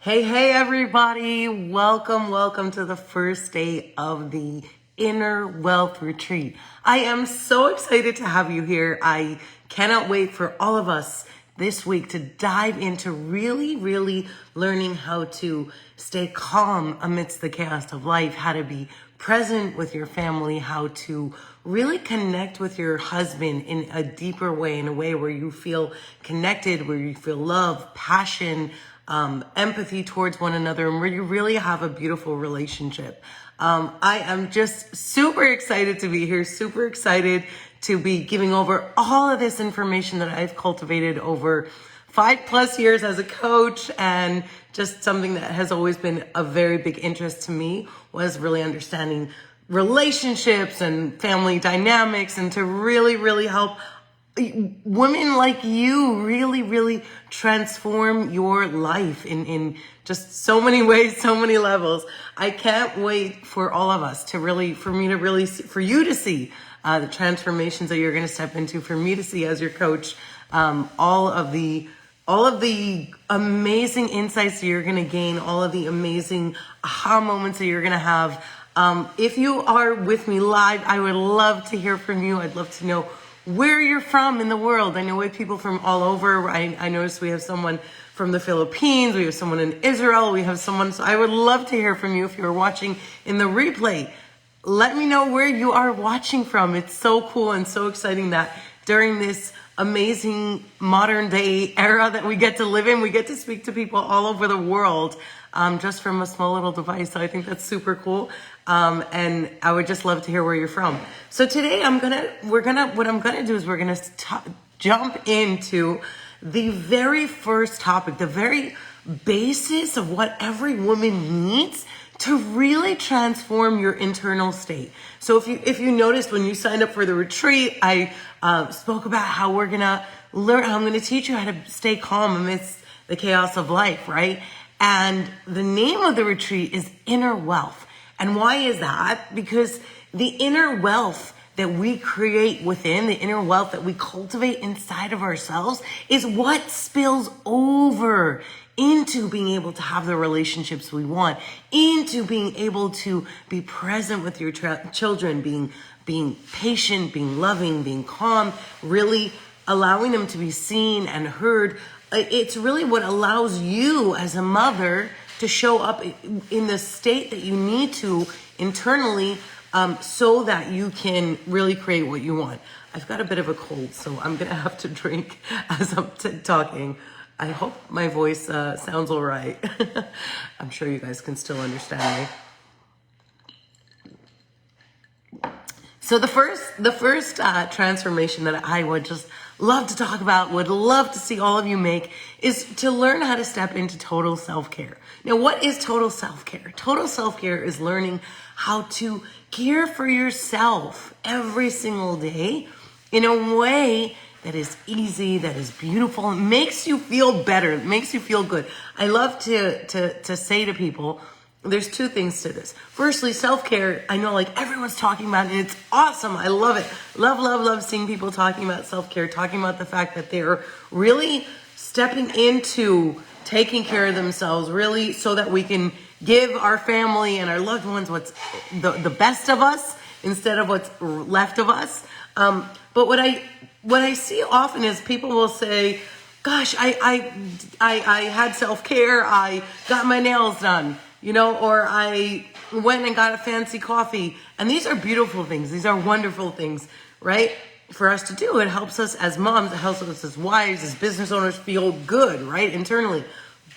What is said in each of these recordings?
Hey, everybody. Welcome to the first day of the Inner Wealth Retreat. I am so excited to have you here. I cannot wait for all of us this week to dive into really learning how to stay calm amidst the chaos of life, how to be present with your family, how to really connect with your husband in a deeper way, in a way where you feel connected, where you feel love, passion, empathy towards one another, and where you really have a beautiful relationship. I am just super excited to be here, super excited to be giving over all of this information that I've cultivated over 5+ years as a coach, and just something that has always been a very big interest to me was really understanding relationships and family dynamics, and to really help women like you really transform your life in just so many ways, so many levels. I can't wait for all of us to really, for you to see the transformations that you're going to step into, for me to see as your coach, all of the amazing insights that you're going to gain, all of the amazing aha moments that you're going to have. If you are with me live, I would love to hear from you. I'd love to know where you're from in the world. I know we have people from all over. I noticed we have someone from the Philippines. We have someone in Israel. We have someone. So I would love to hear from you. If you're watching in the replay, let me know where you are watching from. It's so cool and so exciting that during this amazing modern day era that we get to live in, we get to speak to people all over the world, just from a small little device. So I think that's super cool. And I would just love to hear where you're from. So today what I'm gonna do is we're gonna jump into the very first topic, the very basis of what every woman needs to really transform your internal state. So if you noticed when you signed up for the retreat, I spoke about how we're gonna learn, how I'm gonna teach you how to stay calm amidst the chaos of life, right? And the name of the retreat is Inner Wealth. And why is that? Because the inner wealth that we create within, the inner wealth that we cultivate inside of ourselves, is what spills over into being able to have the relationships we want, into being able to be present with your children, being patient, being loving, being calm, really allowing them to be seen and heard. It's really what allows you as a mother to show up in the state that you need to internally, so that you can really create what you want. I've got a bit of a cold, so I'm gonna have to drink as I'm talking. I hope my voice sounds all right. I'm sure you guys can still understand me. So the first transformation that I would just love to talk about, would love to see all of you make, is to learn how to step into total self-care. Now, what is total self-care? Total self-care is learning how to care for yourself every single day in a way that is easy, that is beautiful, makes you feel better, makes you feel good. I love to say to people, there's two things to this. Firstly, self-care, I know like everyone's talking about it, and it's awesome. I love it. Love seeing people talking about self-care, talking about the fact that they're really stepping into taking care of themselves, really, so that we can give our family and our loved ones what's the best of us instead of what's left of us. But what I see often is people will say, gosh, I had self-care, I got my nails done, or I went and got a fancy coffee. And these are beautiful things. These are wonderful things, right? For us to do. It helps us as moms, it helps us as wives, as business owners feel good, right? Internally.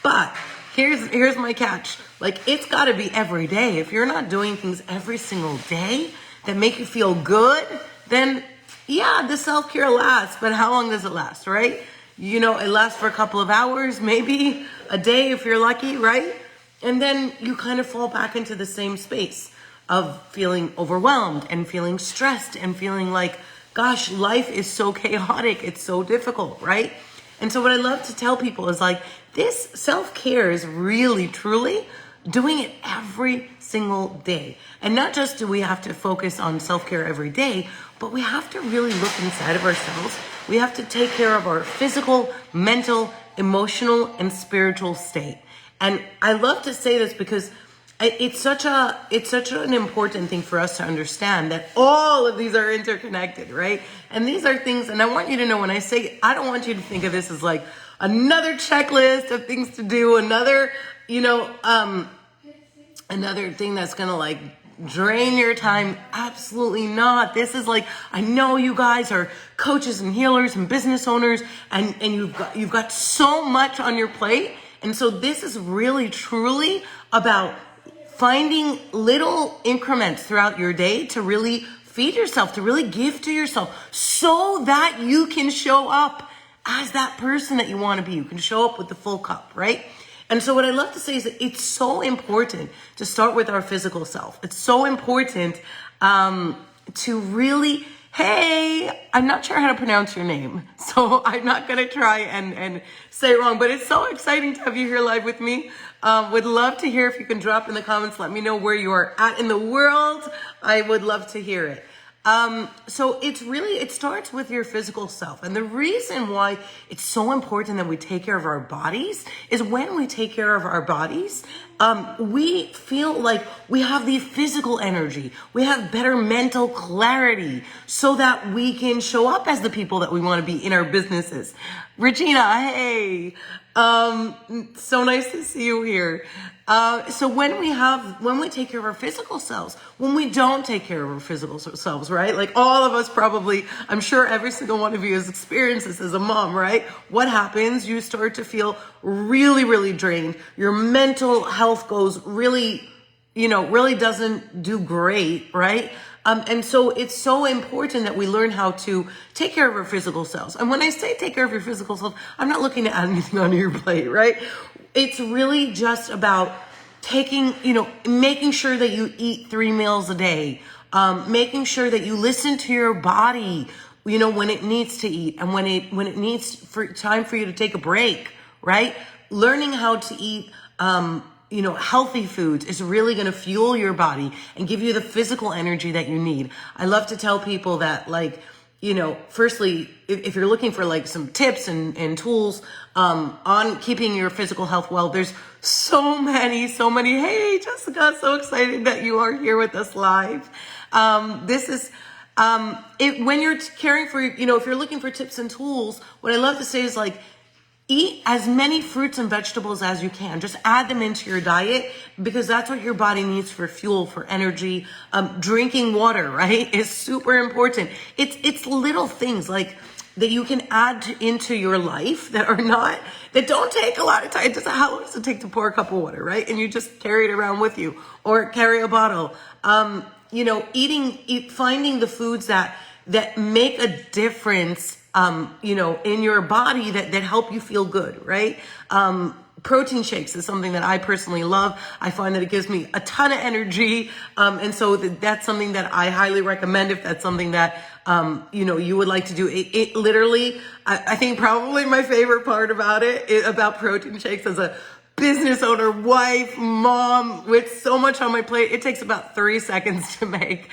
But here's my catch. Like, it's gotta be every day. If you're not doing things every single day that make you feel good, then yeah, the self-care lasts, but how long does it last, right? It lasts for a couple of hours, maybe a day if you're lucky, right? And then you kind of fall back into the same space of feeling overwhelmed and feeling stressed and feeling like, gosh, life is so chaotic, it's so difficult, right? And so what I love to tell people is like, this self-care is really, truly doing it every single day. And not just do we have to focus on self-care every day, but we have to really look inside of ourselves. We have to take care of our physical, mental, emotional, and spiritual state. And I love to say this because it's such an important thing for us to understand that all of these are interconnected, right? And these are things, and I want you to know when I say, I don't want you to think of this as like another checklist of things to do, another, another thing that's gonna like drain your time. Absolutely not. This is like, I know you guys are coaches and healers and business owners, and you've got so much on your plate. And so this is really truly about finding little increments throughout your day to really feed yourself, to really give to yourself, so that you can show up as that person that you want to be. You can show up with the full cup, right? And so what I love to say is that it's so important to start with our physical self. It's so important to really, hey, I'm not sure how to pronounce your name, so I'm not going to try and say it wrong, but it's so exciting to have you here live with me. Would love to hear if you can drop in the comments. Let me know where you are at in the world. I would love to hear it. So it starts with your physical self. And the reason why it's so important that we take care of our bodies is when we take care of our bodies, we feel like we have the physical energy. We have better mental clarity so that we can show up as the people that we want to be in our businesses. Regina, hey. So nice to see you here. So when we take care of our physical selves, when we don't take care of our physical selves, right? Like all of us probably, I'm sure every single one of you has experienced this as a mom, right? What happens? You start to feel really, really drained. Your mental health goes really, really doesn't do great, right? And so it's so important that we learn how to take care of our physical selves. And when I say take care of your physical self, I'm not looking to add anything onto your plate, right? It's really just about making sure that you eat 3 meals a day, making sure that you listen to your body, when it needs to eat and when it needs for time for you to take a break, right? Learning how to eat, healthy foods is really going to fuel your body and give you the physical energy that you need. I love to tell people that, firstly, if you're looking for like some tips and tools, on keeping your physical health well, there's so many. Hey, Jessica, so excited that you are here with us live. This is, when you're caring for, if you're looking for tips and tools, what I love to say is like, eat as many fruits and vegetables as you can. Just add them into your diet because that's what your body needs for fuel, for energy. Drinking water, right, is super important. It's little things like that you can add into your life that don't take a lot of time. How long does it take to pour a cup of water, right? And you just carry it around with you or carry a bottle. Finding the foods that make a difference in your body that help you feel good, right? Protein shakes is something that I personally love. I find that it gives me a ton of energy. And so that's something that I highly recommend if that's something that, you would like to do. It literally, I think probably my favorite part about protein shakes as a business owner, wife, mom, with so much on my plate, it takes about 30 seconds to make.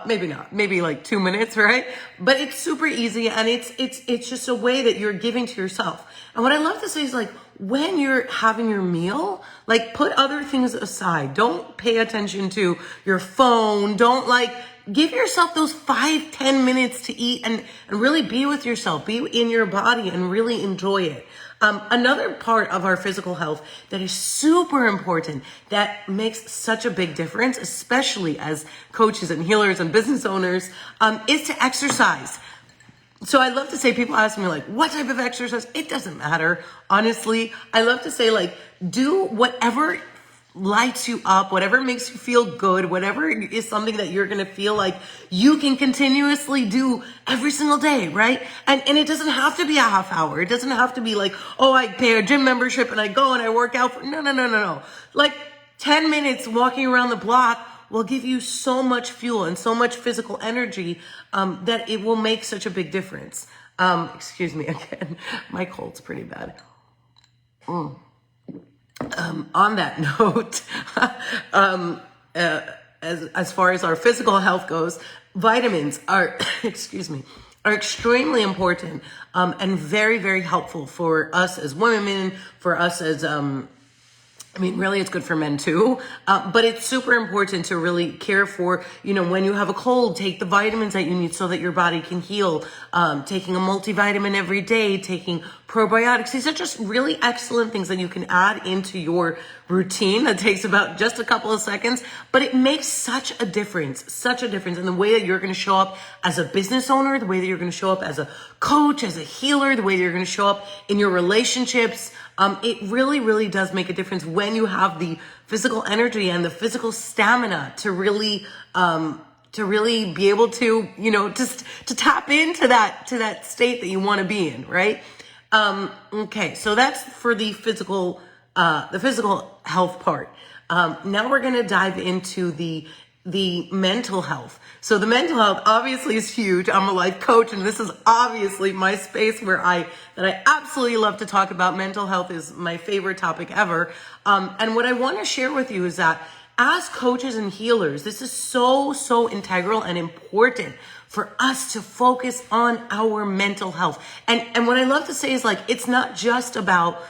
Maybe not, maybe like 2 minutes, right? But it's super easy, and it's just a way that you're giving to yourself. And what I love to say is like, when you're having your meal, like put other things aside. Don't pay attention to your phone. Don't give yourself those 5-10 minutes to eat and really be with yourself, be in your body and really enjoy it. Another part of our physical health that is super important, that makes such a big difference, especially as coaches and healers and business owners, is to exercise. So I love to say, people ask me like, what type of exercise? It doesn't matter. Honestly, I love to say like, do whatever lights you up, whatever makes you feel good, whatever is something that you're going to feel like you can continuously do every single day, right? And it doesn't have to be a half hour. It doesn't have to be like, oh, I pay a gym membership and I go and I work out. No. Like 10 minutes walking around the block will give you so much fuel and so much physical energy that it will make such a big difference. Excuse me again, my cold's pretty bad. On that note, as far as our physical health goes, vitamins are, are extremely important and very, very helpful for us as women, for us as I mean, really, it's good for men too, but it's super important to really care for, when you have a cold, take the vitamins that you need so that your body can heal. Taking a multivitamin every day, taking probiotics. These are just really excellent things that you can add into your routine. That takes about just a couple of seconds, but it makes such a difference in the way that you're going to show up as a business owner, the way that you're going to show up as a coach, as a healer, the way that you're going to show up in your relationships. It really, really does make a difference when you have the physical energy and the physical stamina to really be able to, just to tap into that state that you want to be in, right? Okay, so that's for the physical health part. Now we're going to dive into the mental health. So the mental health obviously is huge. I'm a life coach, and this is obviously my space that I absolutely love to talk about. Mental health is my favorite topic ever. And what I want to share with you is that as coaches and healers, this is so integral and important for us to focus on our mental health. And what I love to say is, like, it's not just about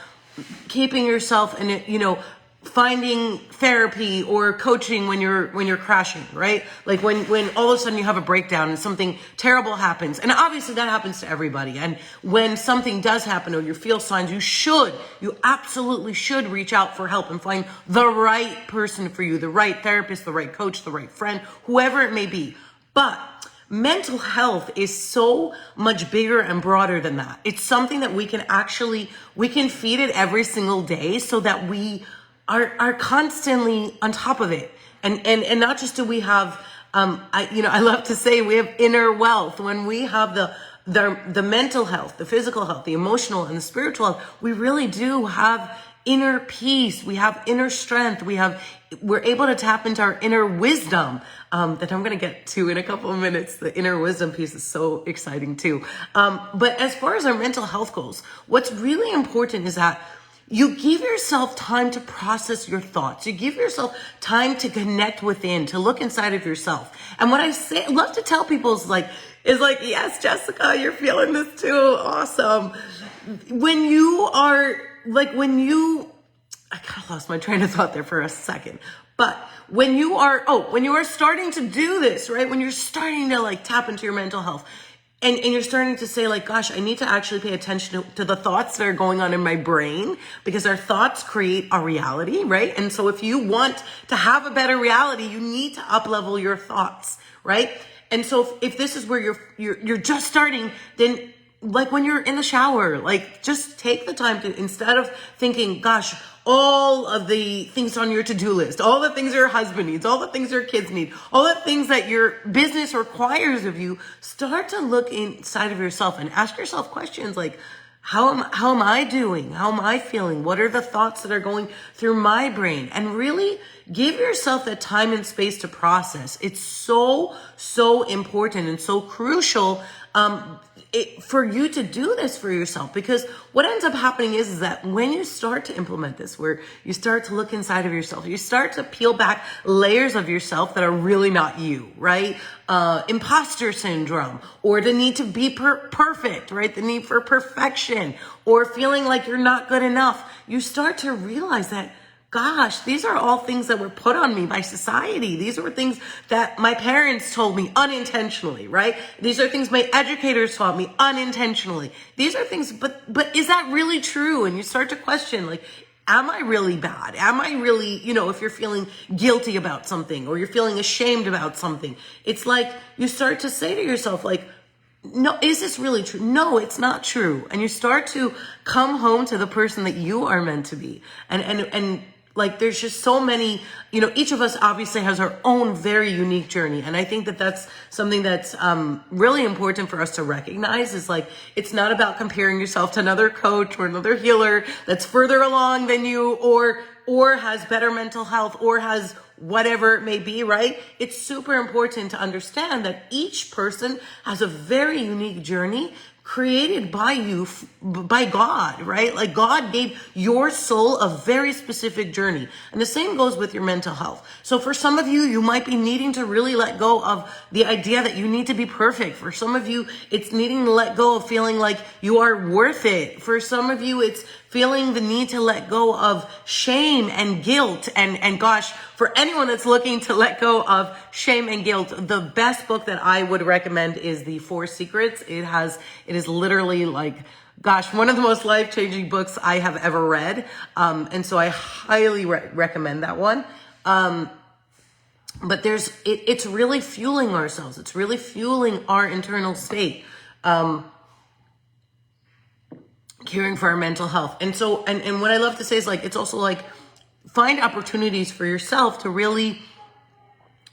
keeping yourself in, finding therapy or coaching when you're crashing, right? Like when all of a sudden you have a breakdown and something terrible happens. And obviously that happens to everybody. And when something does happen or you feel signs, you absolutely should reach out for help and find the right person for you, the right therapist, the right coach, the right friend, whoever it may be. But mental health is so much bigger and broader than that. It's something that we can feed it every single day so that we are constantly on top of it. And not just do we have, I love to say we have inner wealth. When we have the mental health, the physical health, the emotional and the spiritual health, we really do have inner peace. We have inner strength. We're able to tap into our inner wisdom, that I'm going to get to in a couple of minutes. The inner wisdom piece is so exciting too. But as far as our mental health goes, what's really important is that you give yourself time to process your thoughts. You give yourself time to connect within, to look inside of yourself. And what I love to tell people is like, yes, Jessica, you're feeling this too. Awesome. I kind of lost my train of thought there for a second. But when you are starting to do this, right? When you're starting to like tap into your mental health, and you're starting to say, like, gosh, I need to actually pay attention to the thoughts that are going on in my brain, because our thoughts create our reality, right? And so if you want to have a better reality, you need to up-level your thoughts, right? And so if this is where you're just starting, then like when you're in the shower, like just take the time to, instead of thinking, gosh, all of the things on your to-do list, all the things your husband needs, all the things your kids need, all the things that your business requires of you, start to look inside of yourself and ask yourself questions like, how am I doing? How am I feeling? What are the thoughts that are going through my brain? And really give yourself that time and space to process. It's so important and so crucial for you to do this for yourself, because what ends up happening is that when you start to implement this, where you start to look inside of yourself, you start to peel back layers of yourself that are really not you, right? Imposter syndrome, or the need to be perfect, right? The need for perfection, or feeling like you're not good enough. You start to realize that, gosh, these are all things that were put on me by society. These were things that my parents told me unintentionally, right? These are things my educators taught me unintentionally. These are things, but is that really true? And you start to question, like, am I really bad? Am I really, if you're feeling guilty about something or you're feeling ashamed about something, it's like you start to say to yourself, like, no, is this really true? No, it's not true. And you start to come home to the person that you are meant to be. And like, there's just so many, each of us obviously has our own very unique journey. And I think that that's something that's really important for us to recognize, is like, it's not about comparing yourself to another coach or another healer that's further along than you, or has better mental health, or has whatever it may be, right? It's super important to understand that each person has a very unique journey created by you, by God, right? Like, God gave your soul a very specific journey. And the same goes with your mental health. So for some of you, you might be needing to really let go of the idea that you need to be perfect. For some of you, it's needing to let go of feeling like you are worth it. For some of you, it's feeling the need to let go of shame and guilt. And gosh, for anyone that's looking to let go of shame and guilt, the best book that I would recommend is The 4 Secrets. It is literally like, gosh, one of the most life-changing books I have ever read. And so I highly recommend that one. But it's really fueling ourselves. It's really fueling our internal state. Caring for our mental health. And so, and what I love to say is like, it's also like, find opportunities for yourself to really,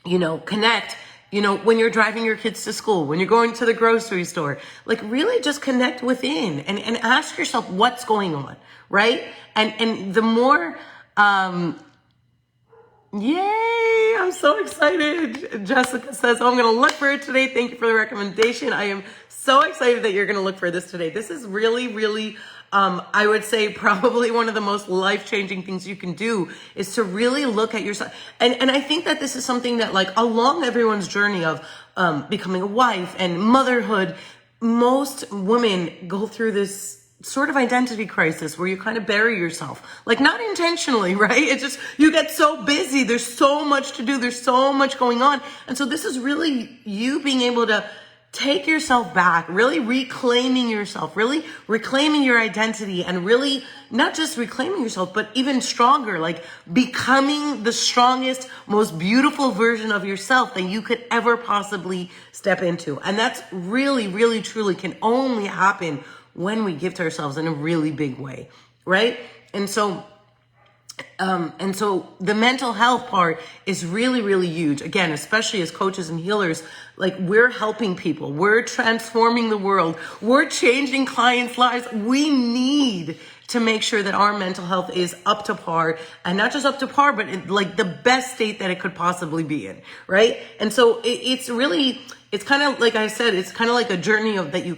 connect, when you're driving your kids to school, when you're going to the grocery store, like really just connect within and ask yourself what's going on, right? And the more, yay, I'm so excited. Jessica says, oh, I'm going to look for it today. Thank you for the recommendation. I am so excited that you're going to look for this today. This is really, really, I would say probably one of the most life-changing things you can do is to really look at yourself. And I think that this is something that like along everyone's journey of becoming a wife and motherhood, most women go through this sort of identity crisis where you kind of bury yourself, like not intentionally, right? It's just, you get so busy. There's so much to do. There's so much going on. And so this is really you being able to take yourself back, really reclaiming yourself, really reclaiming your identity, and really not just reclaiming yourself, but even stronger, like becoming the strongest, most beautiful version of yourself that you could ever possibly step into. And that's really, really, truly can only happen when we gift ourselves in a really big way, right? And so the mental health part is really, really huge. Again, especially as coaches and healers, like we're helping people, we're transforming the world, we're changing clients' lives. We need to make sure that our mental health is up to par, and not just up to par, but like the best state that it could possibly be in, right? And so it's really, it's kind of like I said, it's kind of like a journey of that you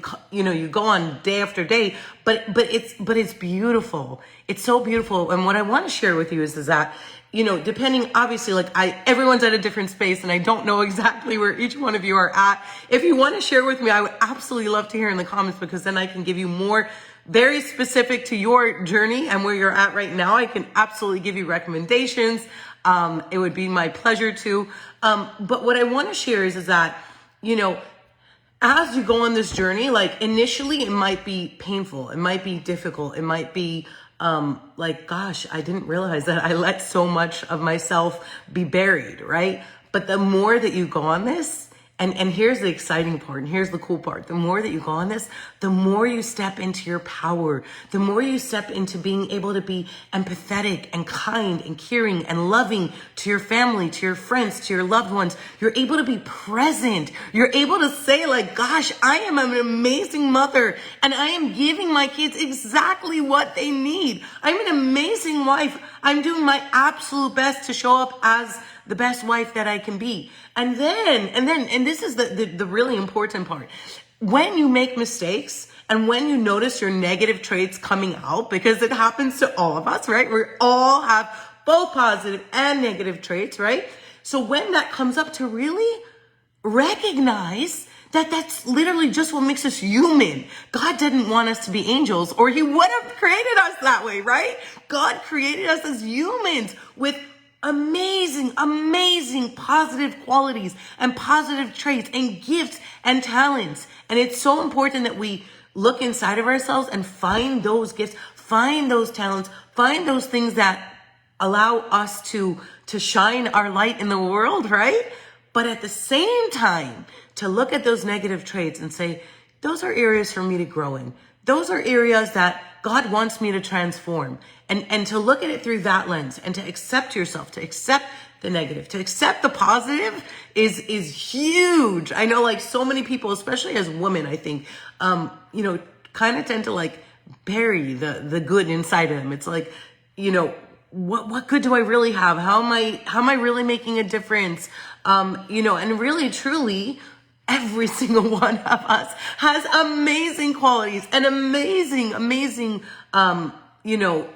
go on day after day, but it's beautiful. It's so beautiful. And what I want to share with you is that, depending, obviously, like everyone's at a different space, and I don't know exactly where each one of you are at. If you want to share with me, I would absolutely love to hear in the comments, because then I can give you more very specific to your journey and where you're at right now. I can absolutely give you recommendations. It would be my pleasure to. But what I want to share is that, as you go on this journey, like initially it might be painful, it might be difficult, it might be like, gosh, I didn't realize that I let so much of myself be buried, right? But the more that you go on this, and here's the exciting part, and here's the cool part. The more that you go on this, the more you step into your power, the more you step into being able to be empathetic and kind and caring and loving to your family, to your friends, to your loved ones. You're able to be present. You're able to say like, gosh, I am an amazing mother, and I am giving my kids exactly what they need. I'm an amazing wife. I'm doing my absolute best to show up as the best wife that I can be. And this is the really important part. When you make mistakes and when you notice your negative traits coming out, because it happens to all of us, right? We all have both positive and negative traits, right? So when that comes up, to really recognize that that's literally just what makes us human. God didn't want us to be angels, or he would have created us that way, right? God created us as humans with amazing positive qualities and positive traits and gifts and talents. And it's so important that we look inside of ourselves and find those gifts, find those talents, find those things that allow us to shine our light in the world, right? But at the same time, to look at those negative traits and say, those are areas for me to grow in. Those are areas that God wants me to transform. And to look at it through that lens, and to accept yourself, to accept the negative, to accept the positive is huge. I know like so many people, especially as women, I think, kind of tend to like bury the good inside of them. It's like, what good do I really have? How am I really making a difference? And really, truly, every single one of us has amazing qualities and amazing,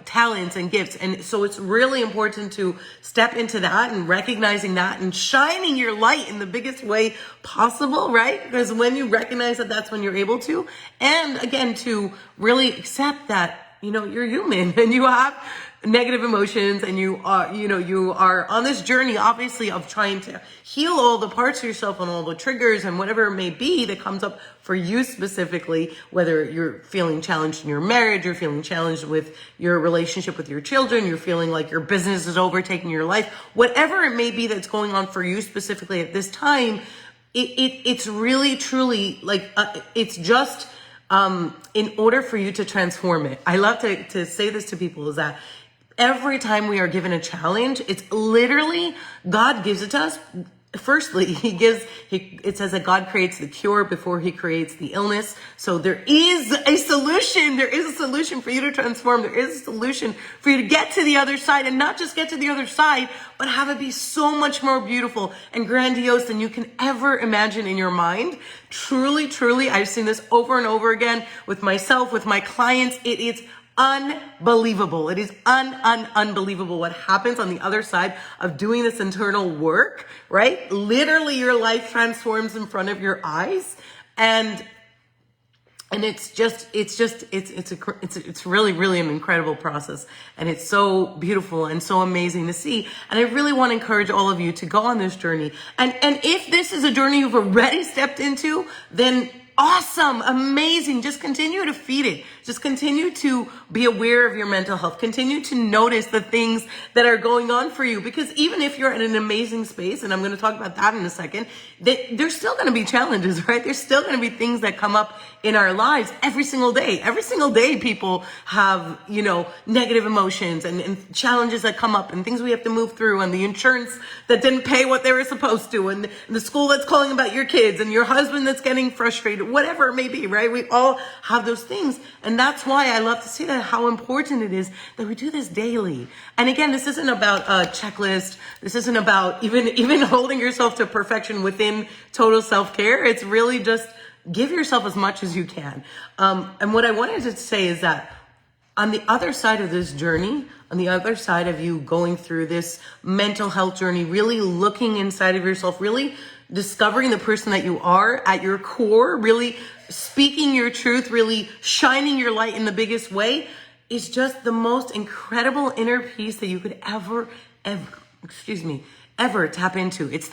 talents and gifts. And so it's really important to step into that and recognizing that and shining your light in the biggest way possible, right? Because when you recognize that, that's when you're able to. And again, to really accept that you're human and you have negative emotions, and you are on this journey, obviously, of trying to heal all the parts of yourself and all the triggers and whatever it may be that comes up for you specifically, whether you're feeling challenged in your marriage, you're feeling challenged with your relationship with your children, you're feeling like your business is overtaking your life, whatever it may be that's going on for you specifically at this time. It's really, truly like, it's just, in order for you to transform it. I love to say this to people, is that every time we are given a challenge, it's literally, God gives it to us. Firstly, it says that God creates the cure before he creates the illness. So there is a solution. There is a solution for you to transform. There is a solution for you to get to the other side, and not just get to the other side, but have it be so much more beautiful and grandiose than you can ever imagine in your mind. Truly, truly, I've seen this over and over again with myself, with my clients. It is unbelievable. It is unbelievable what happens on the other side of doing this internal work, right? Literally your life transforms in front of your eyes. And it's really, really an incredible process. And it's so beautiful and so amazing to see. And I really want to encourage all of you to go on this journey. And if this is a journey you've already stepped into, then awesome, amazing. Just continue to feed it. Just continue to be aware of your mental health. Continue to notice the things that are going on for you. Because even if you're in an amazing space, and I'm going to talk about that in a second, there's still going to be challenges, right? There's still going to be things that come up in our lives every single day. Every single day people have, negative emotions and challenges that come up and things we have to move through, and the insurance that didn't pay what they were supposed to, and the school that's calling about your kids, and your husband that's getting frustrated, whatever it may be, right? We all have those things. And that's why I love to say that, how important it is that we do this daily. And again, this isn't about a checklist. This isn't about even holding yourself to perfection within total self-care. It's really just give yourself as much as you can. And what I wanted to say is that on the other side of this journey, on the other side of you going through this mental health journey, really looking inside of yourself, really discovering the person that you are at your core, really speaking your truth, really shining your light in the biggest way, is just the most incredible inner peace that you could ever tap into. It's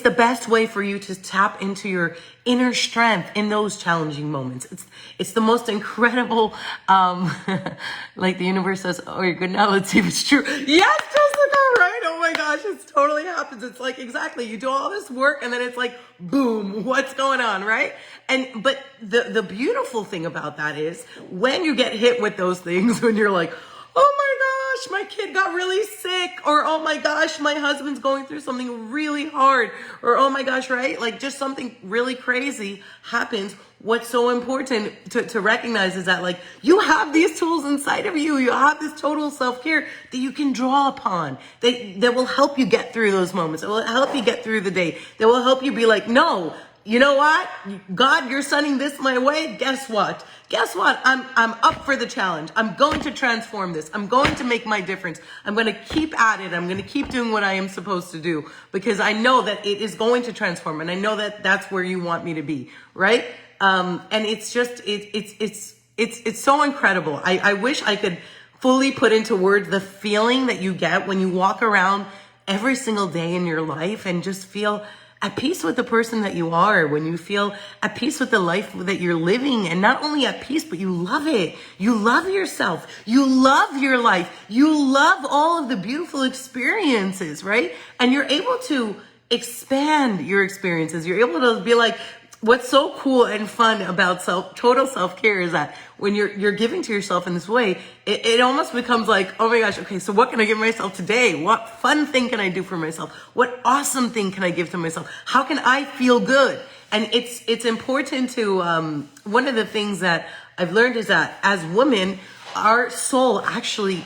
the best way for you to tap into your inner strength in those challenging moments. It's the most incredible, like the universe says, oh, you're good now, let's see if it's true. Yes, Jessica, right? Oh my gosh, it totally happens. It's like, exactly, you do all this work and then it's like, boom, what's going on, right? But the beautiful thing about that is when you get hit with those things, when you're like, oh my gosh, my kid got really sick, or oh my gosh, my husband's going through something really hard, or oh my gosh, right? Like just something really crazy happens. What's so important to recognize is that, like, you have these tools inside of you. You have this total self-care that you can draw upon, that will help you get through those moments. It will help you get through the day. That will help you be like, no, you know what? God, you're sending this my way. Guess what? I'm up for the challenge. I'm going to transform this. I'm going to make my difference. I'm going to keep at it. I'm going to keep doing what I am supposed to do, because I know that it is going to transform, and I know that that's where you want me to be, right? And it's just, it's so incredible. I wish I could fully put into words the feeling that you get when you walk around every single day in your life and just feel at peace with the person that you are, when you feel at peace with the life that you're living, and not only at peace, but you love it. You love yourself. You love your life. You love all of the beautiful experiences, right? And you're able to expand your experiences. You're able to be like, what's so cool and fun about total self-care is that when you're giving to yourself in this way, it almost becomes like, oh my gosh, okay, so what can I give myself today? What fun thing can I do for myself? What awesome thing can I give to myself? How can I feel good? And it's important to, one of the things that I've learned is that as women, our soul actually,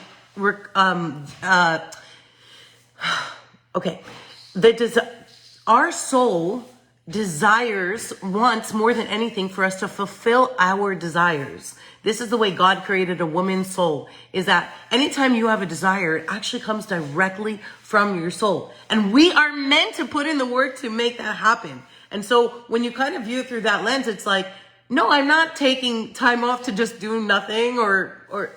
our soul wants more than anything for us to fulfill our desires. This is the way God created a woman's soul, is that anytime you have a desire, it actually comes directly from your soul. And we are meant to put in the work to make that happen. And so when you kind of view it through that lens, it's like, no, I'm not taking time off to just do nothing or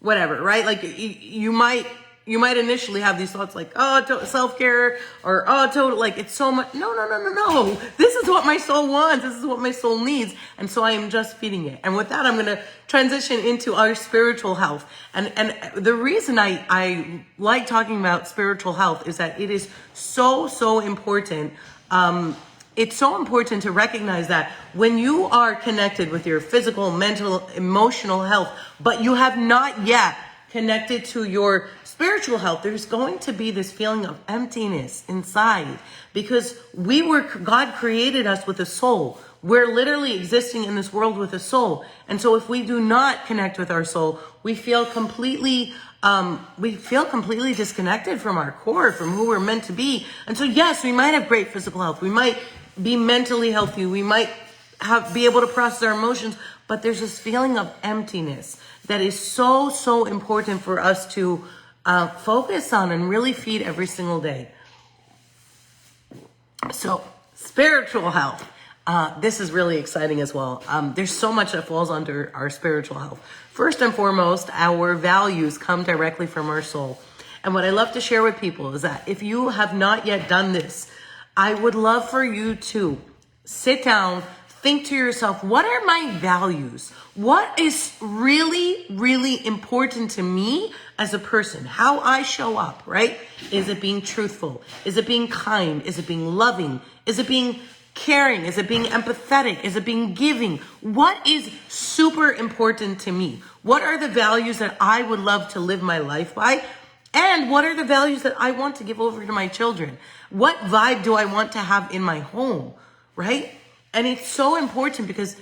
whatever, right? Like you might initially have these thoughts like, oh, self-care or, oh, total, like it's so much. No, no, no, no, no. This is what my soul wants. This is what my soul needs. And so I am just feeding it. And with that, I'm going to transition into our spiritual health. And the reason I like talking about spiritual health is that it is so, so important. It's so important to recognize that when you are connected with your physical, mental, emotional health, but you have not yet connected to your spiritual health, there's going to be this feeling of emptiness inside because God created us with a soul. We're literally existing in this world with a soul. And so if we do not connect with our soul, we feel completely disconnected from our core, from who we're meant to be. And so yes, we might have great physical health. We might be mentally healthy. We might be able to process our emotions, but there's this feeling of emptiness that is so, so important for us to focus on and really feed every single day. So spiritual health. This is really exciting as well. There's so much that falls under our spiritual health. First and foremost, our values come directly from our soul. And what I love to share with people is that if you have not yet done this, I would love for you to sit down, think to yourself, what are my values? What is really, really important to me as a person? How I show up, right? Is it being truthful? Is it being kind? Is it being loving? Is it being caring? Is it being empathetic? Is it being giving? What is super important to me? What are the values that I would love to live my life by? And what are the values that I want to give over to my children? What vibe do I want to have in my home, right? And it's so important because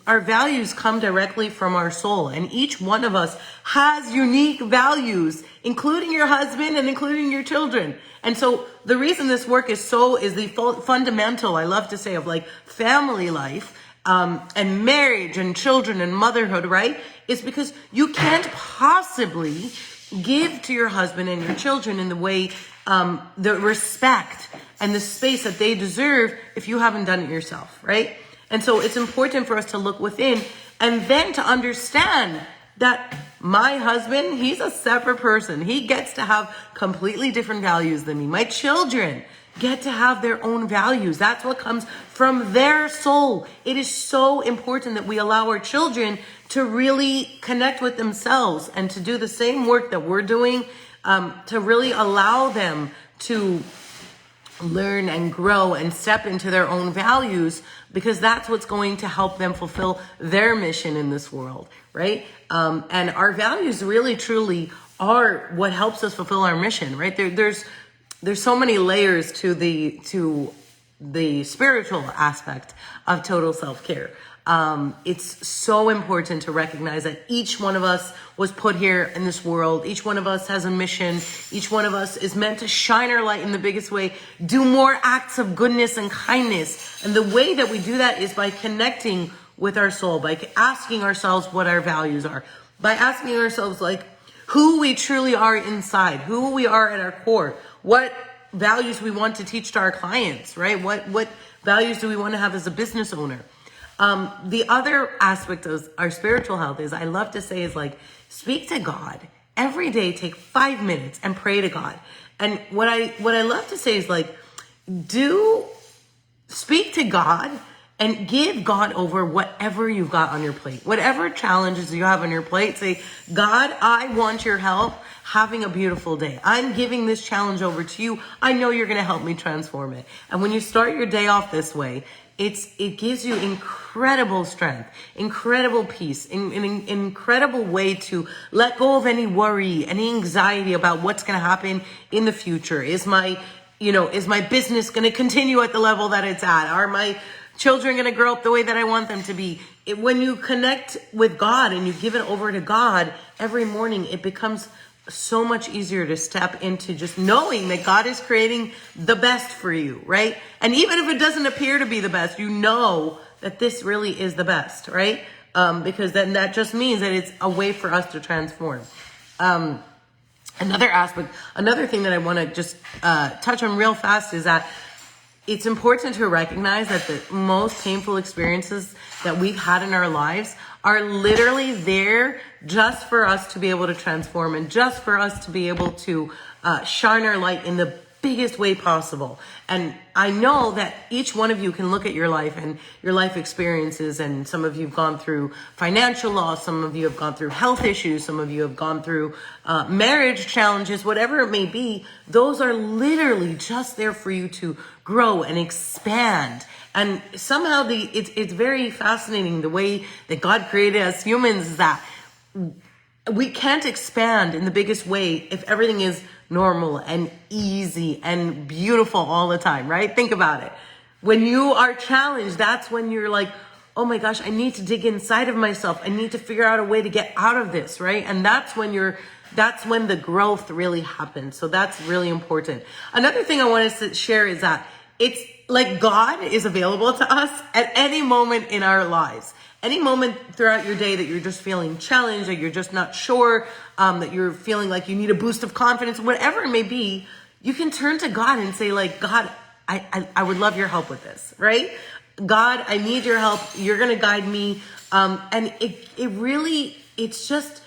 our values come directly from our soul, and each one of us has unique values, including your husband and including your children. And so the reason this work is the fundamental, I love to say, of like family life, and marriage and children and motherhood, right? Is because you can't possibly give to your husband and your children in the way, the respect and the space that they deserve if you haven't done it yourself, right? And so it's important for us to look within and then to understand that my husband, he's a separate person. He gets to have completely different values than me. My children get to have their own values. That's what comes from their soul. It is so important that we allow our children to really connect with themselves and to do the same work that we're doing, to really allow them to learn and grow and step into their own values, because that's what's going to help them fulfill their mission in this world, right? And our values really truly are what helps us fulfill our mission, right? There's so many layers to the spiritual aspect of total self-care. It's so important to recognize that each one of us was put here in this world. Each one of us has a mission. Each one of us is meant to shine our light in the biggest way, do more acts of goodness and kindness. And the way that we do that is by connecting with our soul, by asking ourselves what our values are, by asking ourselves like who we truly are inside, who we are at our core, what values we want to teach to our clients, right? What values do we want to have as a business owner? The other aspect of our spiritual health is, I love to say, is like, speak to God every day. Take 5 minutes and pray to God. And what I love to say is like, speak to God and give God over whatever you've got on your plate, whatever challenges you have on your plate. Say, God, I want your help having a beautiful day. I'm giving this challenge over to you. I know you're going to help me transform it. And when you start your day off this way, it gives you incredible strength, incredible peace, an incredible way to let go of any worry, any anxiety about what's going to happen in the future. Is my business going to continue at the level that it's at? Are my children going to grow up the way that I want them to be? When you connect with God and you give it over to God every morning, it becomes so much easier to step into just knowing that God is creating the best for you, right? And even if it doesn't appear to be the best, you know that this really is the best, right? Because then that just means that it's a way for us to transform. Another thing that I want to just touch on real fast is that it's important to recognize that the most painful experiences that we've had in our lives are literally there just for us to be able to transform and just for us to be able to shine our light in the biggest way possible. And I know that each one of you can look at your life and your life experiences, and some of you have gone through financial loss, some of you have gone through health issues, some of you have gone through marriage challenges, whatever it may be. Those are literally just there for you to grow and expand. And somehow it's very fascinating the way that God created us humans, is that we can't expand in the biggest way if everything is normal and easy and beautiful all the time, right? Think about it. When you are challenged, that's when you're like, oh my gosh, I need to dig inside of myself. I need to figure out a way to get out of this, right? And that's when the growth really happens. So that's really important. Another thing I want to share is that it's like God is available to us at any moment in our lives. Any moment throughout your day that you're just feeling challenged, or you're just not sure, that you're feeling like you need a boost of confidence, whatever it may be, you can turn to God and say, like, God, I would love your help with this, right? God, I need your help. You're going to guide me. And it's just,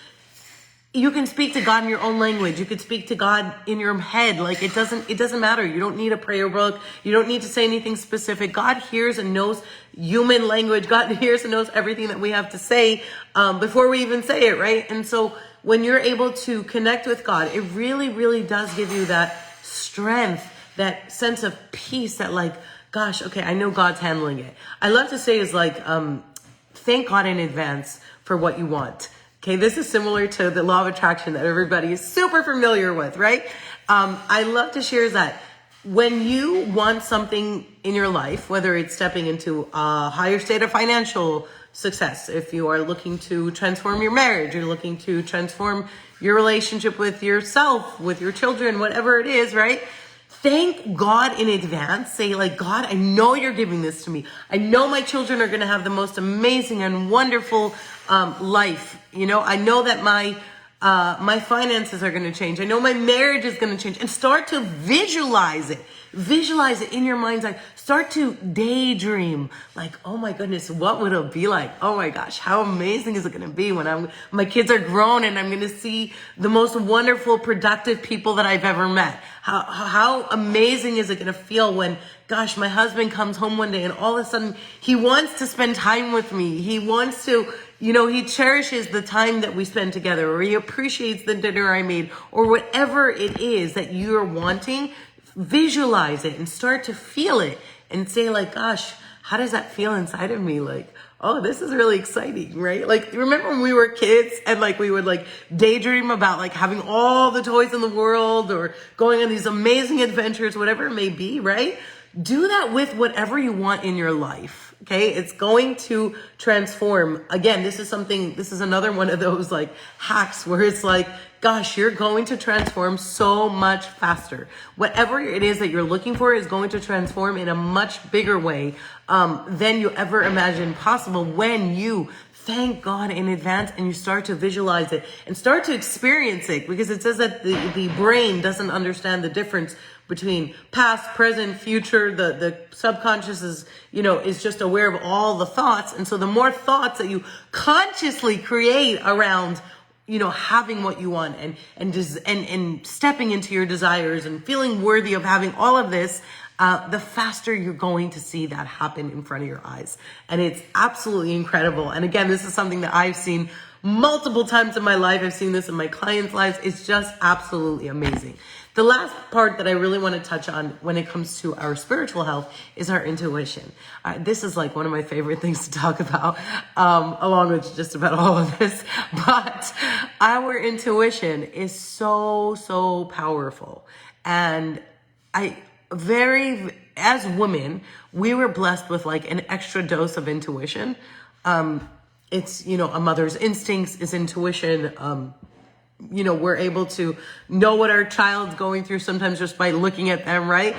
you can speak to God in your own language. You could speak to God in your head. Like, it doesn't matter. You don't need a prayer book. You don't need to say anything specific. God hears and knows human language. God hears and knows everything that we have to say, before we even say it, right? And so when you're able to connect with God, it really, really does give you that strength, that sense of peace that, like, gosh, okay, I know God's handling it. I love to say is like, thank God in advance for what you want. Okay, this is similar to the law of attraction that everybody is super familiar with, right? I love to share that when you want something in your life, whether it's stepping into a higher state of financial success, if you are looking to transform your marriage, you're looking to transform your relationship with yourself, with your children, whatever it is, right? Thank God in advance. Say, like, God, I know you're giving this to me. I know my children are going to have the most amazing and wonderful life. You know, I know that my finances are going to change. I know my marriage is going to change. And start to visualize it. Visualize it in your mind's eye. Start to daydream. Like, oh my goodness, what would it be like? Oh my gosh, how amazing is it going to be when my kids are grown and I'm going to see the most wonderful, productive people that I've ever met? How amazing is it going to feel when, gosh, my husband comes home one day and all of a sudden he wants to spend time with me. He wants to, you know, he cherishes the time that we spend together, or he appreciates the dinner I made, or whatever it is that you're wanting. Visualize it and start to feel it and say, like, gosh, how does that feel inside of me? Like, oh, this is really exciting, right? Like, remember when we were kids and like we would like daydream about like having all the toys in the world or going on these amazing adventures, whatever it may be, right? Do that with whatever you want in your life. Okay, it's going to transform. Again, this is another one of those like hacks where it's like, gosh, you're going to transform so much faster. Whatever it is that you're looking for is going to transform in a much bigger way than you ever imagined possible when you thank God in advance and you start to visualize it and start to experience it, because it says that the brain doesn't understand the difference between past, present, future. The subconscious is just aware of all the thoughts. And so the more thoughts that you consciously create around, having what you want and stepping into your desires and feeling worthy of having all of this, the faster you're going to see that happen in front of your eyes. And it's absolutely incredible. And again, this is something that I've seen multiple times in my life. I've seen this in my clients' lives. It's just absolutely amazing. The last part that I really want to touch on when it comes to our spiritual health is our intuition. This is like one of my favorite things to talk about, along with just about all of this. But our intuition is so, so powerful. And as women, we were blessed with like an extra dose of intuition. It's, a mother's instincts is intuition. We're able to know what our child's going through sometimes just by looking at them, right?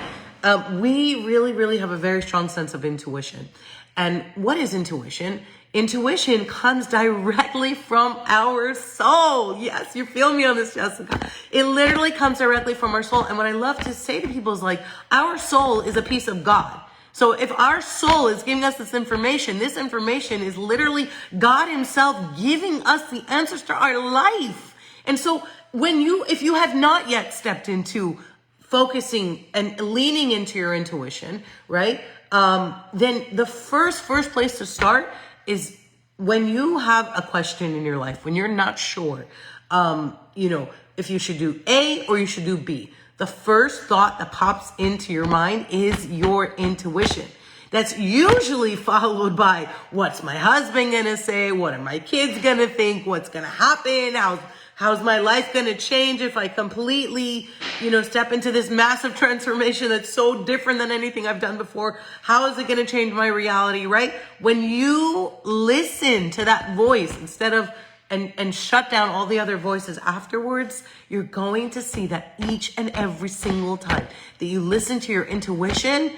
We really, really have a very strong sense of intuition. And what is intuition? Intuition comes directly from our soul. Yes, you feel me on this, Jessica. It literally comes directly from our soul. And what I love to say to people is like, our soul is a piece of God. So if our soul is giving us this information is literally God himself giving us the answers to our life. And so if you have not yet stepped into focusing and leaning into your intuition, right? Then the first place to start is when you have a question in your life, when you're not sure, if you should do A or you should do B. The first thought that pops into your mind is your intuition. That's usually followed by, what's my husband gonna say? What are my kids gonna think? What's gonna happen? How's my life gonna change if I completely, step into this massive transformation that's so different than anything I've done before? How is it gonna change my reality, right? When you listen to that voice instead of and shut down all the other voices afterwards, you're going to see that each and every single time that you listen to your intuition,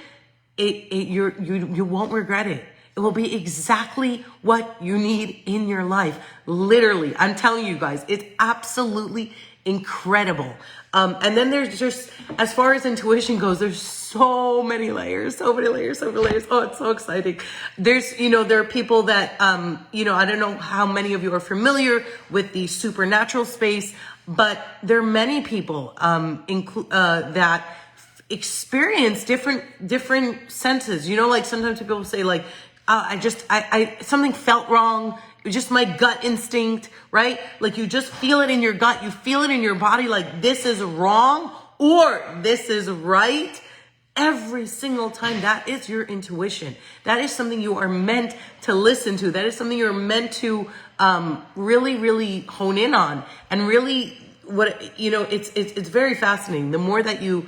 you won't regret it. It will be exactly what you need in your life. Literally, I'm telling you guys, it's absolutely incredible. And then there's just, as far as intuition goes, there's so many layers. Oh, it's so exciting. There are people that, I don't know how many of you are familiar with the supernatural space, but there are many people, that experience different senses. Like sometimes people say like, something felt wrong. It was just my gut instinct, right? Like you just feel it in your gut. You feel it in your body. Like this is wrong or this is right. Every single time, that is your intuition. That is something you are meant to listen to. That is something you're meant to, really, really hone in on. And really it's very fascinating. The more that you,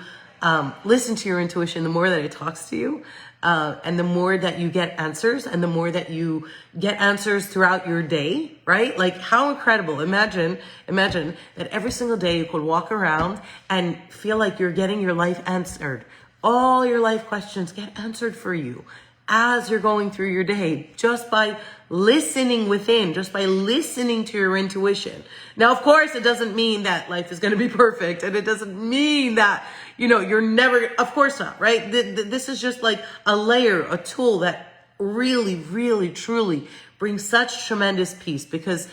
listen to your intuition, the more that it talks to you. And the more that you get answers and the more that you get answers throughout your day, right? Like how incredible. Imagine that every single day you could walk around and feel like you're getting your life answered. All your life questions get answered for you as you're going through your day, just by listening within, just by listening to your intuition. Now, of course, it doesn't mean that life is going to be perfect. And it doesn't mean that, you're never, of course not, right? This is just like a layer, a tool that really, really, truly brings such tremendous peace. Because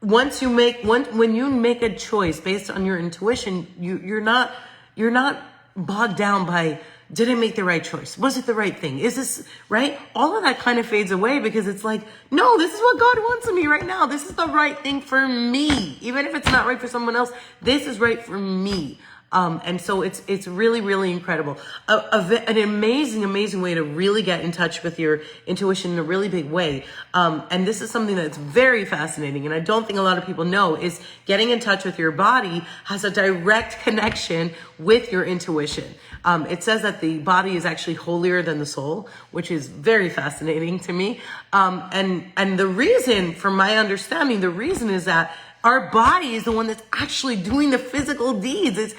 when you make a choice based on your intuition, you're not bogged down by, did I make the right choice? Was it the right thing? Is this right? All of that kind of fades away because it's like, no, this is what God wants of me right now. This is the right thing for me. Even if it's not right for someone else, this is right for me. And so it's really, really incredible. An amazing way to really get in touch with your intuition in a really big way. And this is something that's very fascinating. And I don't think a lot of people know is getting in touch with your body has a direct connection with your intuition. It says that the body is actually holier than the soul, which is very fascinating to me. And the reason, from my understanding, the reason is that our body is the one that's actually doing the physical deeds.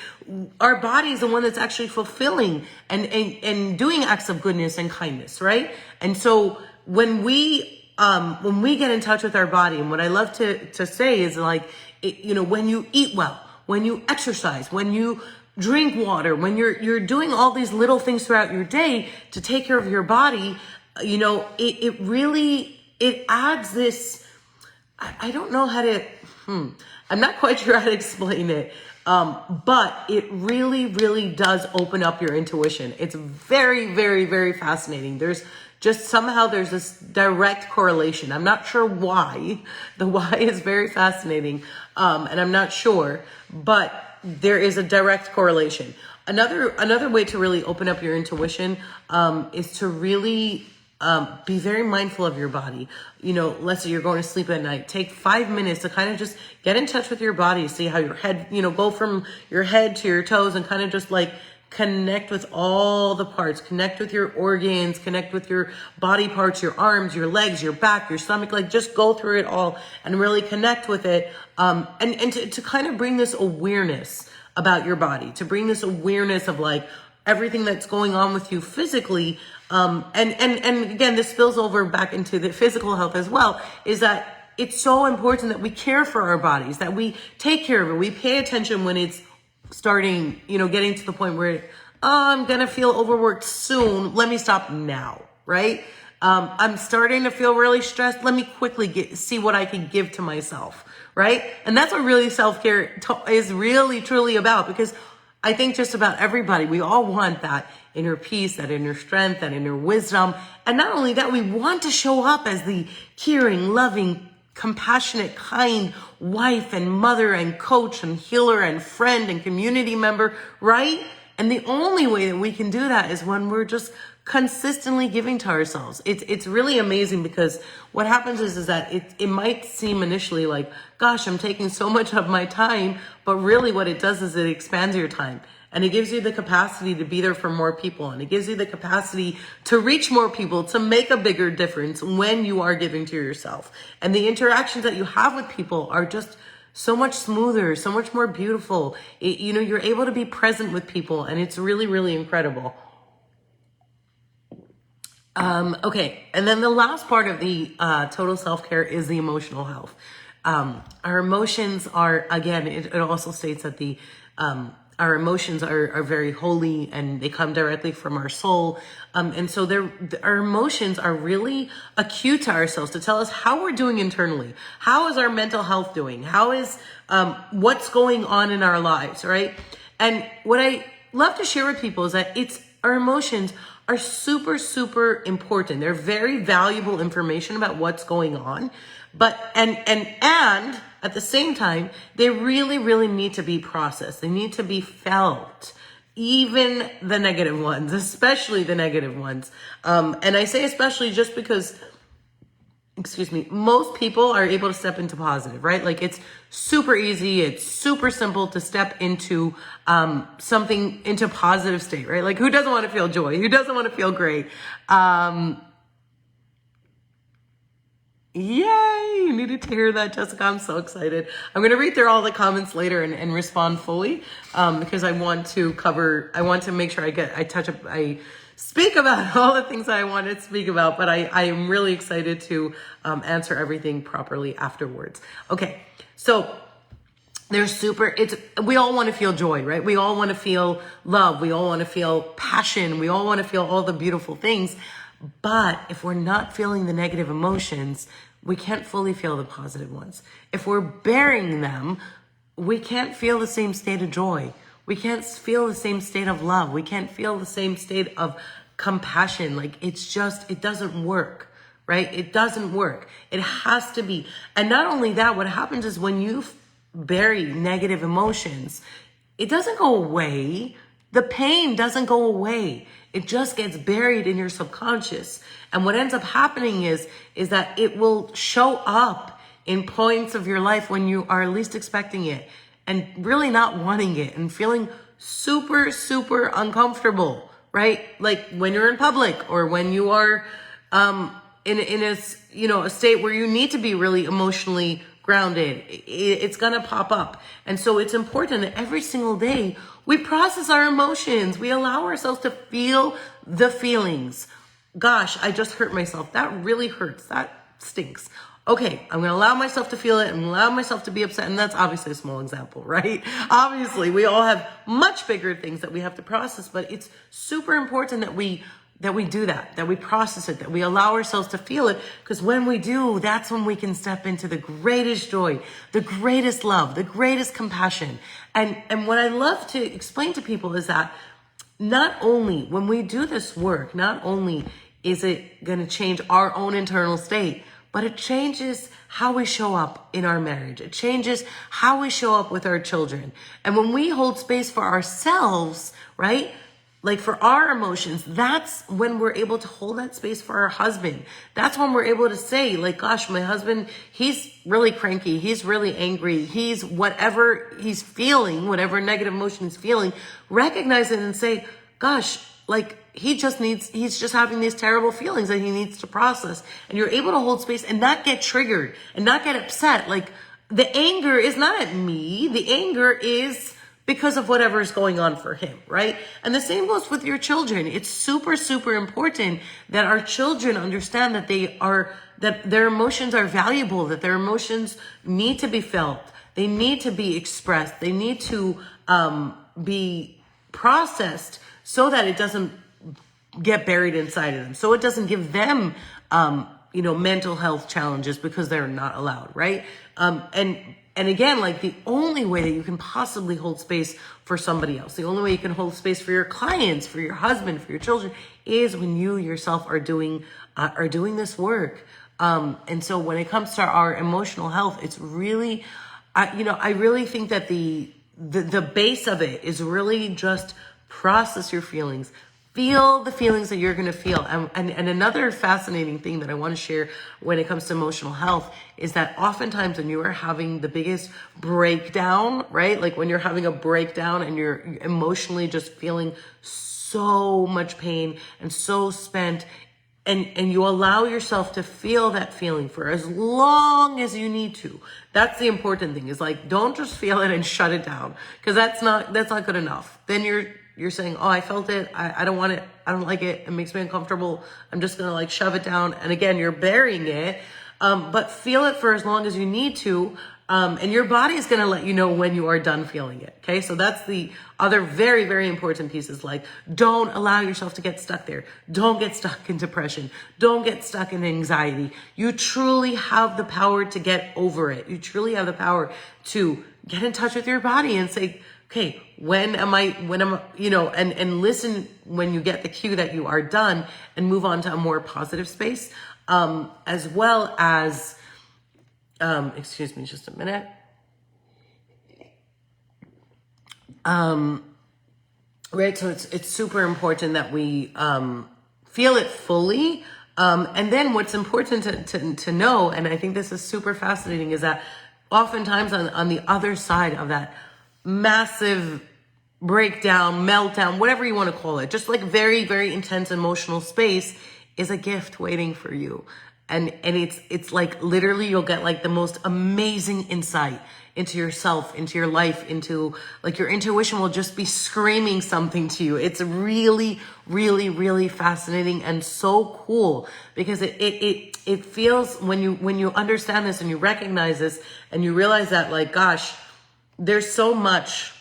Our body is the one that's actually fulfilling and doing acts of goodness and kindness, right? And so when we get in touch with our body, and what I love to say is like, when you eat well, when you exercise, when you drink water, when you're doing all these little things throughout your day to take care of your body, it really adds this, I don't know how to, I'm not quite sure how to explain it. But it really, really does open up your intuition. It's very, very, very fascinating. There's this direct correlation. I'm not sure why. The why is very fascinating. And I'm not sure, but there is a direct correlation. Another way to really open up your intuition, is to really, be very mindful of your body. Let's say you're going to sleep at night. Take 5 minutes to kind of just get in touch with your body. See how your head, go from your head to your toes and kind of just like connect with all the parts, connect with your organs, connect with your body parts, your arms, your legs, your back, your stomach, like just go through it all and really connect with it. And to kind of bring this awareness about your body, to bring this awareness of like everything that's going on with you physically, And again, this spills over back into the physical health as well, is that it's so important that we care for our bodies, that we take care of it. We pay attention when it's starting, getting to the point where, oh, I'm going to feel overworked soon. Let me stop now, right? I'm starting to feel really stressed. Let me quickly see what I can give to myself, right? And that's what really self-care is really, truly about, because I think just about everybody, we all want that inner peace, that inner strength, that inner wisdom. And not only that, we want to show up as the caring, loving, compassionate, kind wife and mother and coach and healer and friend and community member, right? And the only way that we can do that is when we're just consistently giving to ourselves. It's really amazing, because what happens is that it might seem initially like, gosh, I'm taking so much of my time, but really what it does is it expands your time. And it gives you the capacity to be there for more people. And it gives you the capacity to reach more people, to make a bigger difference when you are giving to yourself. And the interactions that you have with people are just so much smoother, so much more beautiful. You're able to be present with people, and it's really, really incredible. Okay. And then the last part of the total self-care is the emotional health. Our emotions are, again, it also states that our emotions are very holy, and they come directly from our soul. And so our emotions are really a cue to ourselves to tell us how we're doing internally. How is our mental health doing? How is, what's going on in our lives, right? And what I love to share with people is that our emotions are super, super important. They're very valuable information about what's going on. But, and at the same time, they really, really need to be processed. They need to be felt. Even the negative ones, especially the negative ones. And I say especially just because, most people are able to step into positive, right? Like, it's super easy. It's super simple to step into into positive state, right? Like, who doesn't want to feel joy? Who doesn't want to feel great? Yay! You needed to hear that, Jessica. I'm so excited. I'm going to read through all the comments later and respond fully, because I want to make sure I speak about all the things that I want to speak about, but I am really excited to answer everything properly afterwards. Okay. So we all want to feel joy, right? We all want to feel love. We all want to feel passion. We all want to feel all the beautiful things. But if we're not feeling the negative emotions, we can't fully feel the positive ones. If we're burying them, we can't feel the same state of joy. We can't feel the same state of love. We can't feel the same state of compassion. Like, it doesn't work, right? It doesn't work. It has to be. And not only that, what happens is when you bury negative emotions, it doesn't go away. The pain doesn't go away. It just gets buried in your subconscious. And what ends up happening is that it will show up in points of your life when you are least expecting it and really not wanting it and feeling super, super uncomfortable, right? Like when you're in public, or when you are in a state where you need to be really emotionally grounded. It's going to pop up. And so it's important that every single day we process our emotions. We allow ourselves to feel the feelings. Gosh, I just hurt myself. That really hurts. That stinks. Okay, I'm going to allow myself to feel it. I'm going to allow myself to be upset. And that's obviously a small example, right? Obviously, we all have much bigger things that we have to process, but it's super important that we do that we process it, that we allow ourselves to feel it, because when we do, that's when we can step into the greatest joy, the greatest love, the greatest compassion. And what I love to explain to people is that not only when we do this work, not only is it going to change our own internal state, but it changes how we show up in our marriage. It changes how we show up with our children. And when we hold space for ourselves, right? Like for our emotions, that's when we're able to hold that space for our husband. That's when we're able to say, like, gosh, my husband, he's really cranky. He's really angry. He's whatever he's feeling, whatever negative emotion he's feeling, recognize it and say, gosh, like he's just having these terrible feelings that he needs to process. And you're able to hold space and not get triggered and not get upset. Like the anger is not at me. The anger is because of whatever is going on for him, right? And the same goes with your children. It's super, super important that our children understand that that their emotions are valuable, that their emotions need to be felt. They need to be expressed. They need to be processed so that it doesn't get buried inside of them. So it doesn't give them, mental health challenges because they're not allowed, right? And again, like the only way that you can possibly hold space for somebody else, the only way you can hold space for your clients, for your husband, for your children, is when you yourself are doing this work. And so when it comes to our emotional health, it's really, I really think that the base of it is really just process your feelings. Feel the feelings that you're going to feel. And another fascinating thing that I want to share when it comes to emotional health is that oftentimes when you are having the biggest breakdown, right? Like when you're having a breakdown and you're emotionally just feeling so much pain and so spent, and you allow yourself to feel that feeling for as long as you need to. That's the important thing, is like, don't just feel it and shut it down, because that's not good enough. Then you're saying, oh, I felt it. I don't want it. I don't like it. It makes me uncomfortable. I'm just going to like shove it down. And again, you're burying it. But feel it for as long as you need to. And your body is going to let you know when you are done feeling it. Okay. So that's the other very, very important piece, is like, don't allow yourself to get stuck there. Don't get stuck in depression. Don't get stuck in anxiety. You truly have the power to get over it. You truly have the power to get in touch with your body and say, okay, when am I, and listen when you get the cue that you are done, and move on to a more positive space, as well as, excuse me just a minute. Right. So it's super important that we, feel it fully. And then what's important to know, and I think this is super fascinating, is that oftentimes on the other side of that massive breakdown, meltdown, whatever you want to call it, just like very, very intense emotional space, is a gift waiting for you. And it's like literally you'll get like the most amazing insight into yourself, into your life, into like your intuition will just be screaming something to you. It's really, really, really fascinating and so cool, because it feels, when you understand this and you recognize this and you realize that, like, gosh, there's so much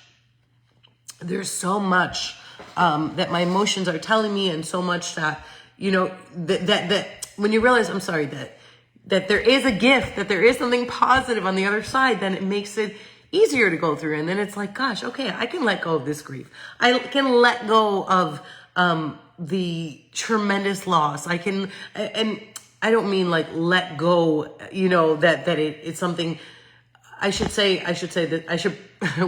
that my emotions are telling me, and so much that, that when you realize, that there is a gift, that there is something positive on the other side, then it makes it easier to go through. And then it's like, gosh, okay, I can let go of this grief. I can let go of the tremendous loss. And I don't mean like let go, that it's something. I should say that I should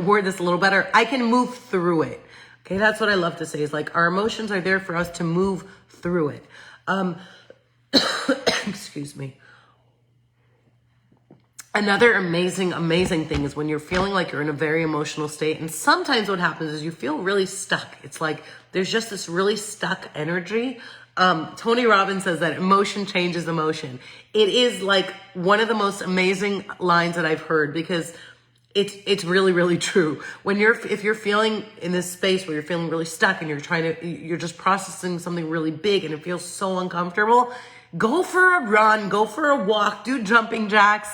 word this a little better. I can move through it. Okay. That's what I love to say, is like, our emotions are there for us to move through it. Excuse me. Another amazing, amazing thing is when you're feeling like you're in a very emotional state, and sometimes what happens is you feel really stuck. It's like, there's just this really stuck energy. Tony Robbins says that emotion changes emotion. It is like one of the most amazing lines that I've heard, because it's really, really true. If you're feeling in this space where you're feeling really stuck and you're just processing something really big and it feels so uncomfortable, go for a run, go for a walk, do jumping jacks.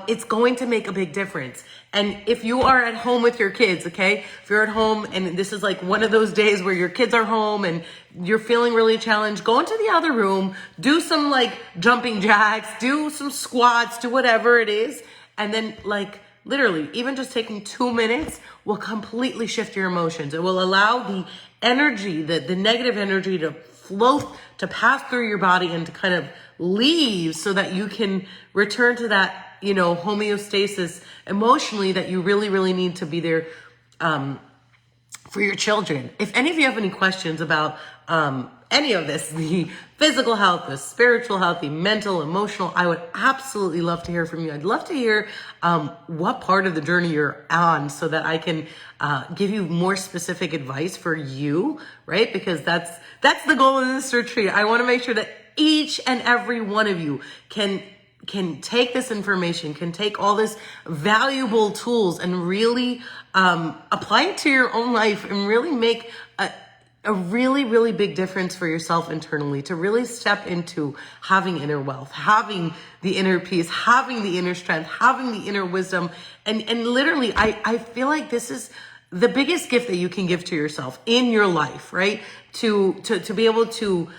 It's going to make a big difference. And if you are at home with your kids, okay, if you're at home and this is like one of those days where your kids are home and you're feeling really challenged, go into the other room, do some like jumping jacks, do some squats, do whatever it is. And then like literally even just taking 2 minutes will completely shift your emotions. It will allow the energy, the negative energy to flow, to pass through your body and to kind of leave, so that you can return to that, homeostasis emotionally that you really, really need to be there for your children. If any of you have any questions about any of this, the physical health, the spiritual health, the mental, emotional, I would absolutely love to hear from you. I'd love to hear what part of the journey you're on, so that I can give you more specific advice for you, right? Because that's the goal of this retreat. I want to make sure that each and every one of you can take this information, can take all this valuable tools and really apply it to your own life and really make a really, really big difference for yourself internally, to really step into having inner wealth, having the inner peace, having the inner strength, having the inner wisdom. And literally, I feel like this is the biggest gift that you can give to yourself in your life, right? To be able to,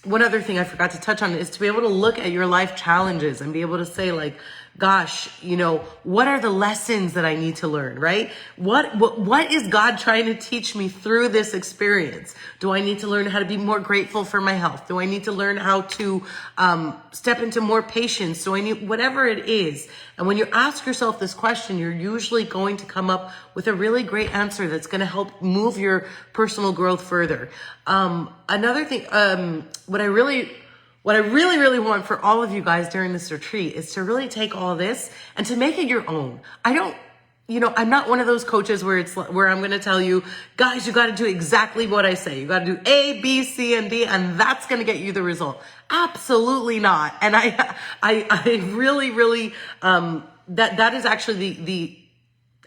one other thing I forgot to touch on is to be able to look at your life challenges and be able to say like, gosh, what are the lessons that I need to learn, right? What is God trying to teach me through this experience? Do I need to learn how to be more grateful for my health? Do I need to learn how to step into more patience? Do I need, whatever it is. And when you ask yourself this question, you're usually going to come up with a really great answer that's going to help move your personal growth further. Another thing, what I really want for all of you guys during this retreat is to really take all this and to make it your own. I'm not one of those coaches where I'm going to tell you, guys, you got to do exactly what I say. You got to do A, B, C, and D, and that's going to get you the result. Absolutely not. And I really, that is actually the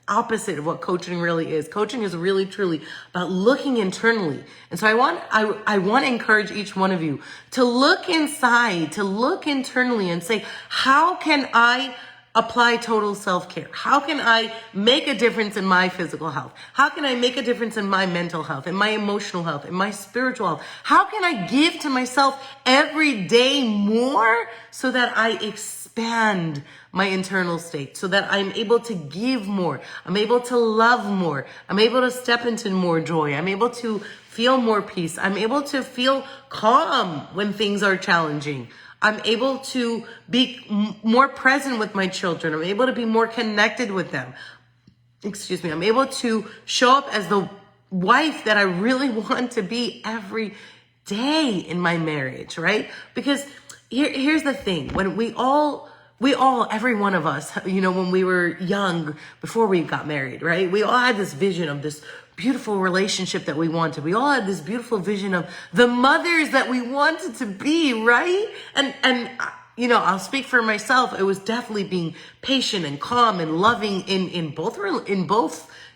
opposite of what coaching really is. Coaching is really truly about looking internally. And so I want to encourage each one of you to look inside, to look internally and say, how can I apply total self-care? How can I make a difference in my physical health? How can I make a difference in my mental health, in my emotional health, in my spiritual health? How can I give to myself every day more so that I expand my internal state, so that I'm able to give more, I'm able to love more, I'm able to step into more joy, I'm able to feel more peace, I'm able to feel calm when things are challenging, I'm able to be more present with my children, I'm able to be more connected with them, I'm able to show up as the wife that I really want to be every day in my marriage, right? Because here's the thing, when we all, every one of us, when we were young, before we got married, right? We all had this vision of this beautiful relationship that we wanted. We all had this beautiful vision of the mothers that we wanted to be, right? And I'll speak for myself. It was definitely being patient and calm and loving in both,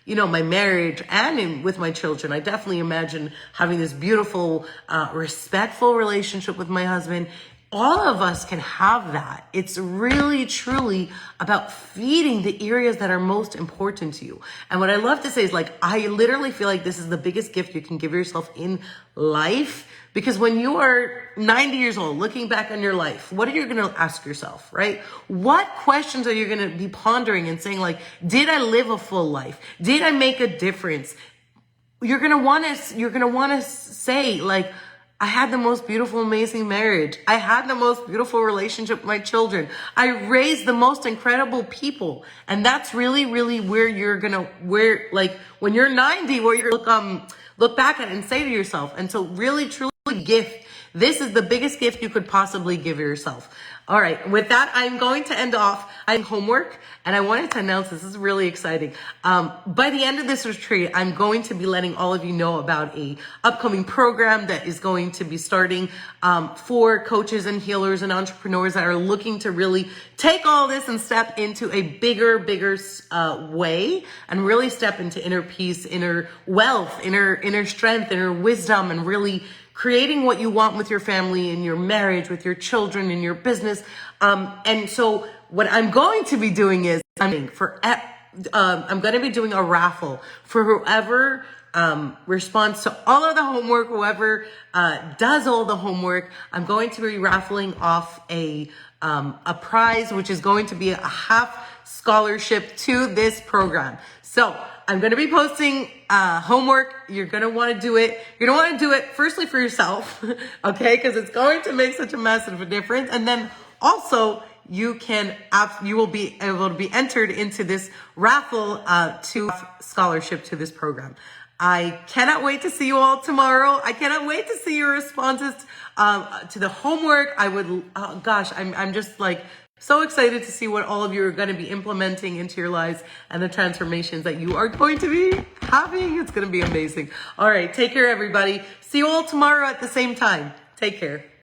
my marriage and with my children. I definitely imagine having this beautiful, respectful relationship with my husband. All of us can have that. It's really, truly about feeding the areas that are most important to you. And what I love to say is I literally feel like this is the biggest gift you can give yourself in life. Because when you are 90 years old, looking back on your life, what are you going to ask yourself, right? What questions are you going to be pondering and saying did I live a full life? Did I make a difference? You're going to want to say I had the most beautiful, amazing marriage. I had the most beautiful relationship with my children. I raised the most incredible people. And that's really, really where when you're 90, where you're look back at it and say to yourself. And so really, truly gift. This is the biggest gift you could possibly give yourself. All right. With that, I'm going to end off. I have homework, and I wanted to announce this is really exciting. By the end of this retreat, I'm going to be letting all of you know about a upcoming program that is going to be starting for coaches and healers and entrepreneurs that are looking to really take all this and step into a bigger way and really step into inner peace, inner wealth, inner strength, inner wisdom, and really creating what you want with your family and your marriage, with your children and your business. And so what I'm going to be doing is I'm going to be doing a raffle for whoever responds to all of the homework, whoever does all the homework. I'm going to be raffling off a prize, which is going to be a half scholarship to this program. So I'm going to be posting homework. You're going to want to do it. You're going to want to do it firstly for yourself, okay? Because it's going to make such a massive difference. And then also you will be able to be entered into this raffle to scholarship to this program. I cannot wait to see you all tomorrow. I cannot wait to see your responses to the homework. I'm just so excited to see what all of you are going to be implementing into your lives and the transformations that you are going to be having. It's going to be amazing. All right. Take care, everybody. See you all tomorrow at the same time. Take care.